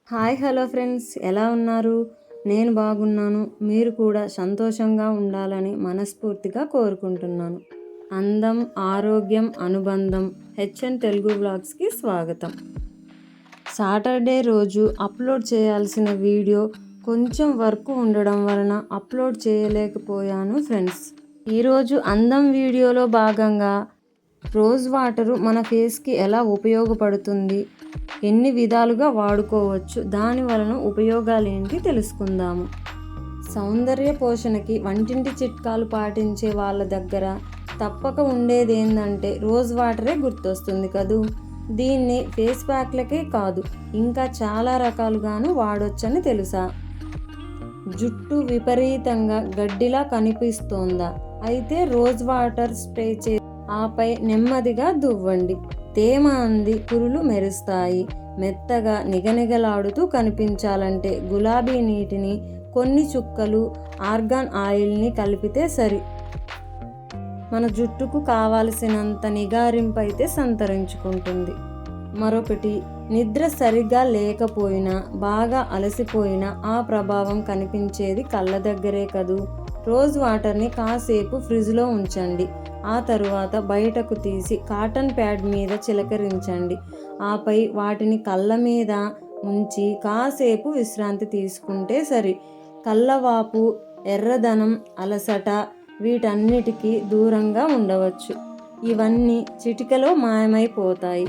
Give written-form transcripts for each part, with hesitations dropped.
Hi hello friends, ఎలా ఉన్నారు? నేను బాగున్నాను. మీరు కూడా సంతోషంగా ఉండాలని మనస్ఫూర్తిగా కోరుకుంటున్నాను. అందం, ఆరోగ్యం, అనుబంధం హెచ్ఎన్ తెలుగు వ్లాగ్స్కి స్వాగతం. సాటర్డే రోజు అప్లోడ్ చేయాల్సిన వీడియో కొంచెం వర్క్ ఉండడం వలన అప్లోడ్ చేయలేకపోయాను ఫ్రెండ్స్. ఈరోజు అందం వీడియోలో భాగంగా రోజ్ వాటరు మన ఫేస్కి ఎలా ఉపయోగపడుతుంది, ఎన్ని విధాలుగా వాడుకోవచ్చు, దాని వలన ఉపయోగాలు ఏంటి తెలుసుకుందాము. సౌందర్య పోషణకి వంటింటి చిట్కాలు పాటించే వాళ్ళ దగ్గర తప్పక ఉండేది ఏంటంటే రోజ్ వాటరే గుర్తొస్తుంది కదూ. దీన్ని ఫేస్ ప్యాక్లకే కాదు, ఇంకా చాలా రకాలుగాను వాడొచ్చని తెలుసా? జుట్టు విపరీతంగా గడ్డిలా కనిపిస్తోందా? అయితే రోజ్ వాటర్ స్ప్రే ఆపై నెమ్మదిగా దువ్వండి. తేమ అంది కురులు మెరుస్తాయి. మెత్తగా నిగనిగలాడుతూ కనిపించాలంటే గులాబీ నీటిని కొన్ని చుక్కలు ఆర్గాన్ ఆయిల్ని కలిపితే సరి. మన జుట్టుకు కావలసినంత నిగారింపు అయితే సంతరించుకుంటుంది. మరొకటి, నిద్ర సరిగ్గా లేకపోయినా, బాగా అలసిపోయినా ఆ ప్రభావం కనిపించేది కళ్ళ దగ్గరే కదూ. రోజ్ వాటర్ని కాసేపు ఫ్రిడ్జ్లో ఉంచండి. ఆ తరువాత బయటకు తీసి కాటన్ ప్యాడ్ మీద చిలకరించండి. ఆపై వాటిని కళ్ళ మీద ఉంచి కాసేపు విశ్రాంతి తీసుకుంటే సరి. కళ్ళవాపు, ఎర్రదనం, అలసట వీటన్నిటికీ దూరంగా ఉండవచ్చు. ఇవన్నీ చిటికలో మాయమైపోతాయి.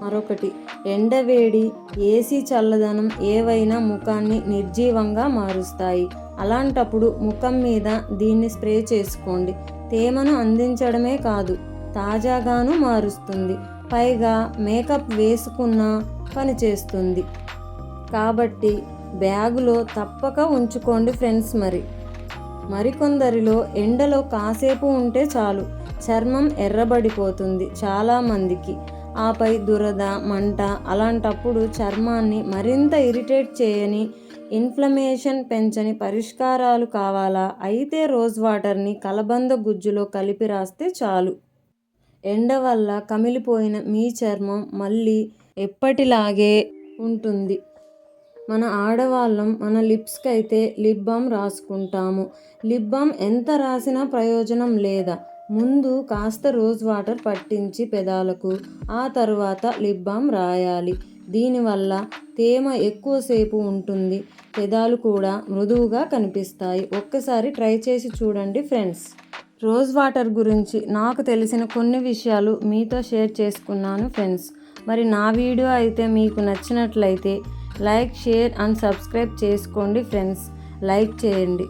మరొకటి, ఎండవేడి, ఏసీ చల్లదనం ఏవైనా ముఖాన్ని నిర్జీవంగా మారుస్తాయి. అలాంటప్పుడు ముఖం మీద దీన్ని స్ప్రే చేసుకోండి. తేమను అందించడమే కాదు, తాజాగాను మారుస్తుంది. పైగా మేకప్ వేసుకున్నా పనిచేస్తుంది. కాబట్టి బ్యాగులో తప్పక ఉంచుకోండి ఫ్రెండ్స్. మరికొందరిలో ఎండలో కాసేపు ఉంటే చాలు, చర్మం ఎర్రబడిపోతుంది చాలామందికి. ఆపై దురద, మంట. అలాంటప్పుడు చర్మాన్ని మరింత ఇరిటేట్ చేయని, ఇన్ఫ్లమేషన్ పెంచని పరిష్కారాలు కావాలా? అయితే రోజ్ వాటర్ని కలబంద గుజ్జులో కలిపి రాస్తే చాలు. ఎండ వల్ల కమిలిపోయిన మీ చర్మం మళ్ళీ ఎప్పటిలాగే ఉంటుంది. మన ఆడవాళ్ళం మన లిప్స్కి అయితే లిప్ బామ్ రాసుకుంటాము. లిప్ బామ్ ఎంత రాసినా ప్రయోజనం లేదా? ముందు కాస్త రోజ్ వాటర్ పట్టించి పెదాలకు, ఆ తరువాత లిప్ బామ్ రాయాలి. దీనివల్ల తేమ ఎక్కువసేపు ఉంటుంది, పెదాలు కూడా మృదువుగా కనిపిస్తాయి. ఒక్కసారి ట్రై చేసి చూడండి ఫ్రెండ్స్. రోజ్ వాటర్ గురించి నాకు తెలిసిన కొన్ని విషయాలు మీతో షేర్ చేసుకున్నాను ఫ్రెండ్స్. మరి నా వీడియో అయితే మీకు నచ్చినట్లయితే లైక్, షేర్ అండ్ సబ్స్క్రైబ్ చేసుకోండి ఫ్రెండ్స్. లైక్ చేయండి.